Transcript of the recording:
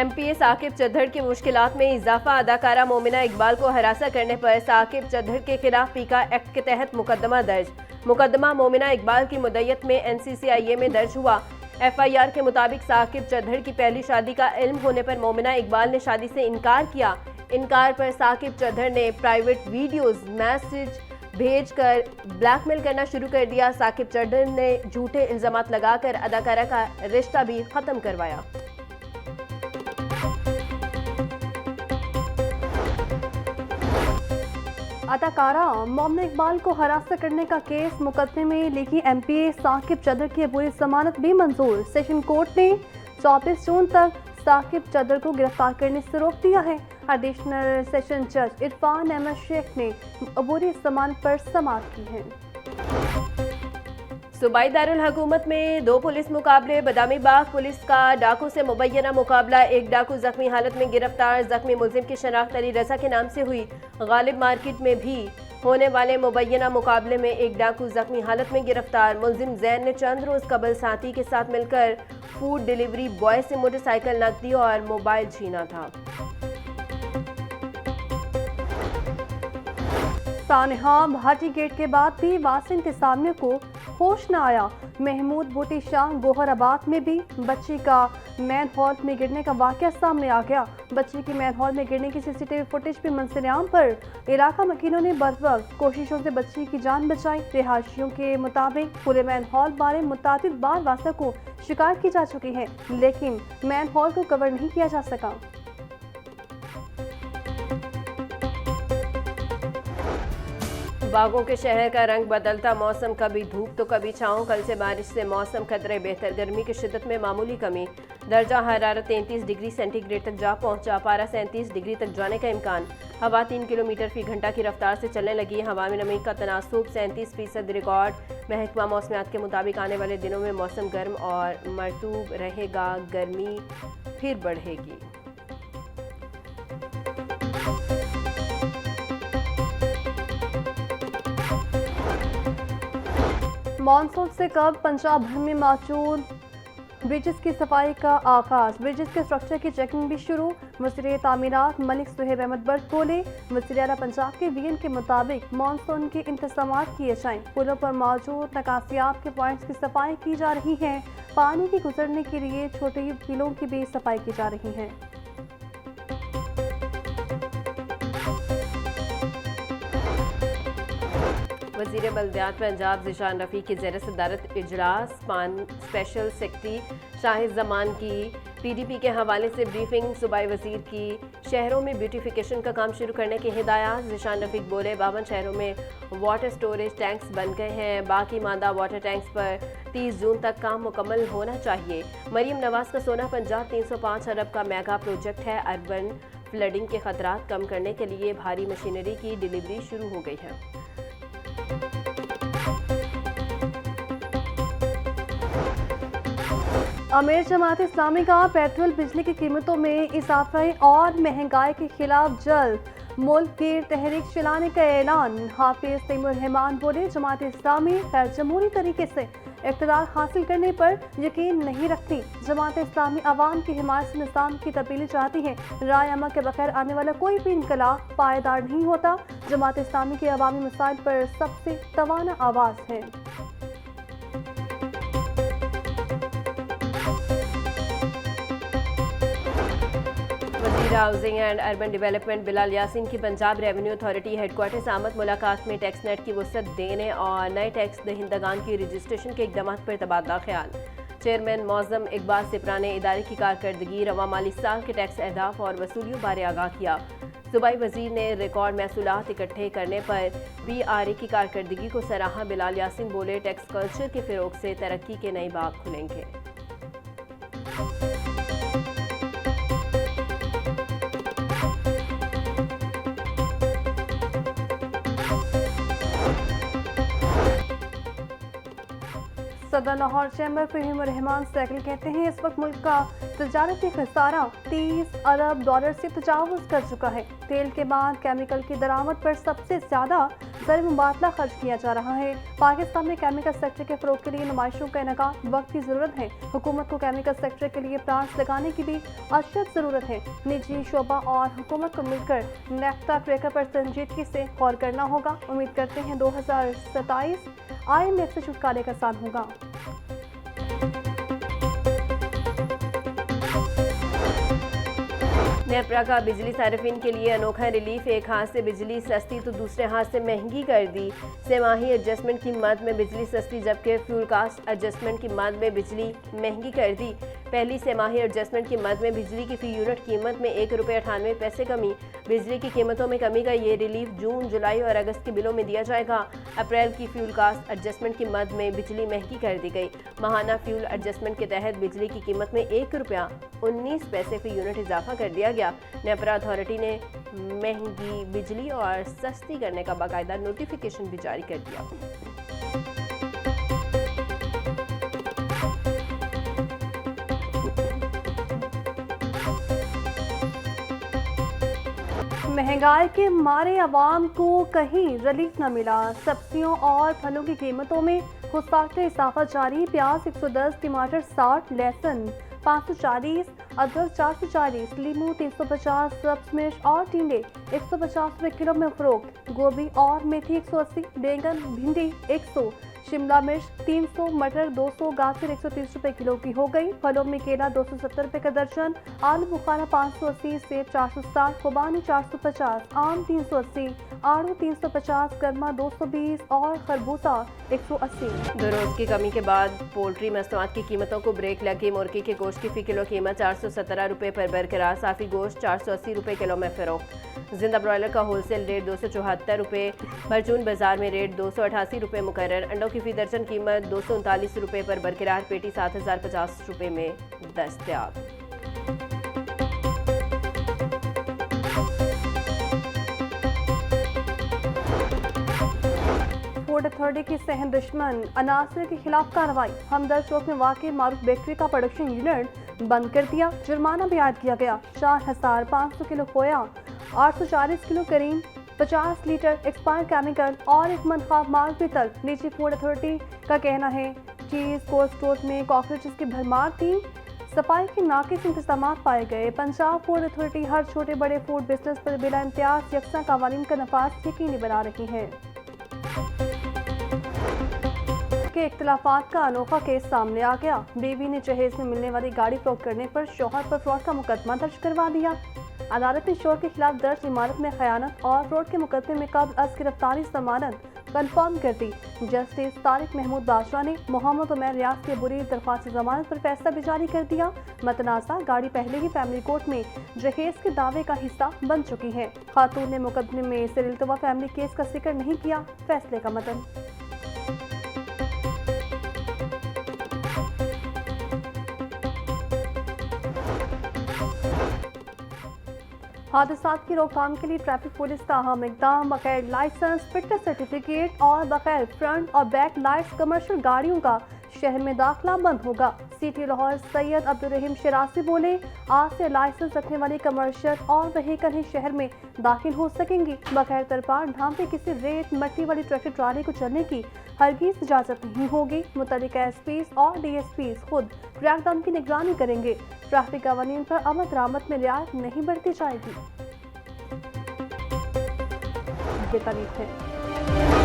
MPa Saqib चद्दड़ की मुश्किलात में इजाफा। अदाकारा मोमिना इकबाल को हरासा करने पर साकिब चद्दड़ के खिलाफ पीका एक्ट के तहत मुकदमा दर्ज। मुकदमा मोमिना इकबाल की मुद्दत में एनसीसीआईए में दर्ज हुआ। एफआईआर के मुताबिक साकिब चद्दड़ की पहली शादी का इल्म होने पर मोमिना इकबाल ने शादी से इनकार किया। इनकार पर साकिब चद्दड़ ने प्राइवेट वीडियोज मैसेज भेजकर ब्लैकमेल करना शुरू कर दिया। साकिब चद्दड़ ने झूठे इल्जामात लगाकर अदाकारा का रिश्ता भी खत्म करवाया। अदाकारा मोमिना इकबाल को हरासा करने का केस मुकदमे में लिखी एमपीए साकिब चद्दड़ की अबूरी जमानत भी मंजूर। सेशन कोर्ट ने 24 जून तक साकिब चद्दड़ को गिरफ्तार करने से रोक दिया है। एडिशनल सेशन जज इरफान अहमद शेख ने अबूरी जमानत पर समाअत की है। सूबाई दारुल हुकूमत में 2 पुलिस मुकाबले। बदामी बाग पुलिस का डाकू से मुबैना मुकाबला। एक डाकू जख्मी हालत में गिरफ्तार। जख्मी मुलजिम की शनाख्त अली रजा के नाम से हुई। गालिब मार्केट में भी होने वाले मुबैना मुकाबले में एक डाकू जख्मी हालत में गिरफ्तार। मुलजिम जैन ने चंद रोज कबल साथी के साथ मिलकर फूड डिलीवरी बॉय से मोटरसाइकिल नकदी और मोबाइल छीना था। सानहा भाटी गेट के बाद भी वासिन इंतजामिया को होश न आया। महमूद बूटी शाह गोहराबाद में भी बच्ची का मैन हॉल में गिरने का वाकया सामने आ गया। बच्ची की मैन हॉल में गिरने की सीसीटीवी फुटेज भी मंजर-ए-आम पर। इलाका मकीनों ने बरवक्त कोशिशों से बच्ची की जान बचाई। रिहायशियों के मुताबिक पूरे मैन हॉल बारे मुतादिद बार वासा को शिकायत की जा चुकी है, लेकिन मैन हॉल को कवर नहीं किया जा सका। बागों के शहर का रंग बदलता मौसम, कभी धूप तो कभी छाँव। कल से बारिश से मौसम खतरे बेहतर। गर्मी की शिद्दत में मामूली कमी। दर्जा हरारत 33 डिग्री सेंटीग्रेड तक जा पहुंचा। पारा 37 डिग्री तक जाने का इम्कान। हवा 3 किलोमीटर फी घंटा की रफ्तार से चलने लगी। हवा में नमी का तनासुब 37% रिकॉर्ड। महकमा मौसमियात के मुताबिक आने वाले दिनों में मौसम गर्म और मरतूब रहेगा। गर्मी फिर बढ़ेगी। मानसून से कब पंजाब भर में मौजूद ब्रिजेस की सफाई का आगाज। ब्रिजेस के स्ट्रक्चर की चेकिंग भी शुरू। वज़ीर तामीरात मलिक सुहेब अहमद बट बोले, वज़ीर आला पंजाब के वीएन के मुताबिक मानसून के इंतजामात किए जाएं। पुलों पर मौजूद नकासियात के पॉइंट्स की सफाई की जा रही है। पानी के गुजरने के लिए छोटे बिलों की भी सफाई की जा रही है। वज़ीर बल्दियात पंजाब ज़िशान रफ़ी की ज़ेर सदारत इजलास। स्पेशल सेक्रेटरी शाहिद जमान की पीडीपी के हवाले से ब्रीफिंग। सूबाई वज़ीर की शहरों में ब्यूटिफिकेशन का काम शुरू करने की हिदायत। ज़िशान रफ़ीक बोले, 52 शहरों में वाटर स्टोरेज टैंक्स बन गए हैं। बाकी मादा वाटर टैंक्स पर 30 जून तक काम मुकम्मल होना चाहिए। मरीम नवाज का सोना पंजाब 305 अरब का मेगा प्रोजेक्ट है। अर्बन फ्लडिंग के खतरात कम करने के लिए भारी मशीनरी की डिलीवरी शुरू हो गई है। अमीर जमात इस्लामी का पेट्रोल बिजली की कीमतों में इजाफे और महंगाई के खिलाफ जल्द मुल्क की तहरीक चलाने का ऐलान। हाफिज तैमूर रहमान बोले, जमात इस्लामी गैर जमहूरी तरीके से इक़्तिदार हासिल करने पर यकीन नहीं रखती। जमात इस्लामी अवाम की हिमायत से निज़ाम की तब्दीली चाहती है। राय अमा के बगैर आने वाला कोई भी इनकलाब पायदार नहीं होता। जमात इस्लामी के अवामी मसाइल पर सबसे तवाना आवाज़ है। Housing and urban development Bilal Yasin की पंजाब रेवेन्यू अथॉरिटी हेडक्वार्टर से आमद मुलाकात में टैक्स नेट की वसअत देने और नए टैक्स दहिंदगान की रजिस्ट्रेशन के इक़दाम पर तबादला ख्याल। चेयरमैन मौज़म इकबाल सिपरा ने इदारे की कारकर्दगी, रवा माली साल के टैक्स अहदाफ और वसूलियों बारे आगाह किया। सूबाई वज़ीर ने रिकॉर्ड महसूलात इकट्ठे करने पर PRA की कारकर्दगी को सराहा। बिलाल यासीन बोले, टैक्स कल्चर के फ़रोग़ से तरक्की के नए बाग खुलेंगे। सदर लाहौर चैम्बर फ़हीम रहमान सैकल कहते हैं, इस वक्त मुल्क का तजारती खसारा 30 अरब डॉलर से तजावुज़ कर चुका है। तेल के बाद केमिकल की दरामद पर सबसे ज़्यादा ज़र मुबादला खर्च किया जा रहा है। पाकिस्तान में केमिकल सेक्टर के फ़रोग़ के लिए नुमाइशों का इनेकाद वक्त की ज़रूरत है। हुकूमत को केमिकल सेक्टर के लिए प्लांट्स लगाने की भी अशद ज़रूरत है। निजी शोबा और हुकूमत को मिलकर नेफ्ता ट्रेकर पर संजीदगी से गौर करना होगा। उम्मीद करते हैं 2027 IMF से छुटकारे का साल होगा। नेपरा का बिजली सार्फिन के लिए अनोखा रिलीफ। एक हाथ से बिजली सस्ती तो दूसरे हाथ से महंगी कर दी। सेमाही एडजस्टमेंट की मद में बिजली सस्ती, जबकि फ्यूल कास्ट एडजस्टमेंट की मद में बिजली महंगी कर दी। पहली सेमाही एडजस्टमेंट की मद में बिजली की फी यूनिट कीमत में 1 रुपये 98 पैसे कमी। बिजली की कीमतों में कमी का ये रिलीफ जून, जुलाई और अगस्त के बिलों में दिया जाएगा। अप्रैल की फ्यूल कास्ट एडजस्टमेंट की मद में बिजली महंगी कर दी गई। माहाना फ्यूल एडजस्टमेंट के तहत बिजली की कीमत में 1 रुपया 19 पैसे फी यूनिट इजाफा कर दिया गया। नेपरा अथॉरिटी ने महंगी बिजली और सस्ती करने का बाकायदा नोटिफिकेशन भी जारी कर दिया। महंगाई के मारे आवाम को कहीं रिलीफ न मिला। सब्जियों और फलों की कीमतों में हुस्साटे इजाफा जारी। प्याज 110, टमाटर 60, लहसुन 540, अदरक 440, लीमू 350, सब्ज मिर्च और टिंडे 150 रुपये किलो में फरोख्त। गोभी और मेथी 180, बैंगन भिंडी 100, शिमला मिर्च 300, मटर 200, गाजर 130 रुपये किलो की हो गई। फलों में केला 270 रुपये का दर्जन, आलू बुखारा 580, सेब 460, खुबानी 450, आम 380, आड़ू 350, गर्मा 220 और खरबूजा 180। 2 रोज की कमी के बाद पोल्ट्री मसनूआत की कीमतों को ब्रेक लगी। मुर्गी के गोश्त की फी किलो कीमत 417 रुपये पर बरकरार। साफी गोश्त 480 रुपये किलो में फरोख्त। जिंदा ब्रॉयलर का होलसेल रेट 274 रुपये, परचून बाजार में रेट 288 रुपये मुकर्रर। अंडों की फी दर्जन कीमत 239 रुपये पर बरकरार। पेटी 7050 रुपये में दस्तयाब। फूड अथॉरिटी की सहम दुश्मन अनासर के खिलाफ कार्रवाई। हमदर्द चौक में वाक़ मारूफ बेकरी का प्रोडक्शन यूनिट बंद कर दिया। जुर्माना भी आयद किया गया। 4500 किलो खोया, 840 किलो करीम, 50 लीटर एक्सपायर केमिकल और एक मनखाब माल भी तक। निजी फूड अथॉरिटी का कहना है चीज़ कोल्ड स्टोर में कॉकरोचेस की भरमार थी। सफाई के नाकिस इंतजाम पाए गए। पंजाब फूड अथॉरिटी हर छोटे बड़े फूड बिजनेस पर बिला इम्तियाज यकसा कवानीन का नफाज यकीनी बना रही है। के इख्तिलाफात का अनोखा केस सामने आ गया। बीवी ने जहेज में मिलने वाली गाड़ी फरोख्त करने पर शौहर पर फ्रॉड का मुकदमा दर्ज करवा दिया। अदालत ने शौहर के खिलाफ दर्ज इमारत में खयानत और फ्रॉड के मुकदमे में कब्ल अज गिरफ्तारी जमानत कन्फर्म कर दी। जस्टिस तारिक महमूद बादशाह ने मोहम्मद उमैर रियाज के बुरी दरख्वास्त जमानत पर फैसला भी जारी कर दिया। मतनाज़ा गाड़ी पहले ही फैमिली कोर्ट में जहेज के दावे का हिस्सा बन चुकी है। खातून ने मुकदमे में सिरिलतवा फैमिली केस का जिक्र नहीं किया। फैसले का मतन। हादसात की रोकथाम के लिए ट्रैफिक पुलिस का अहम इकदाम। बगैर लाइसेंस, फिटनेस सर्टिफिकेट और बगैर फ्रंट और बैक लाइट्स कमर्शियल गाड़ियों का शहर में दाखिला बंद होगा। सिटी लाहौर सैयद अब्दुल रहीम शरासी बोले, आज से लाइसेंस रखने वाली कमर्शियल और व्हीकल ही शहर में दाखिल हो सकेंगी। बगैर तरपाल ढाम पे किसी रेत मट्टी वाली ट्रैक्टर ट्राली को चलने की हरगिज इजाजत नहीं होगी। मुतल्लिका एसपीज और डीएसपीज खुद क्रैकडाउन की निगरानी करेंगे। ट्रैफिक कवानीन पर अमल दरामद में रियायत नहीं बरती जाएगी। ये तारीफ है।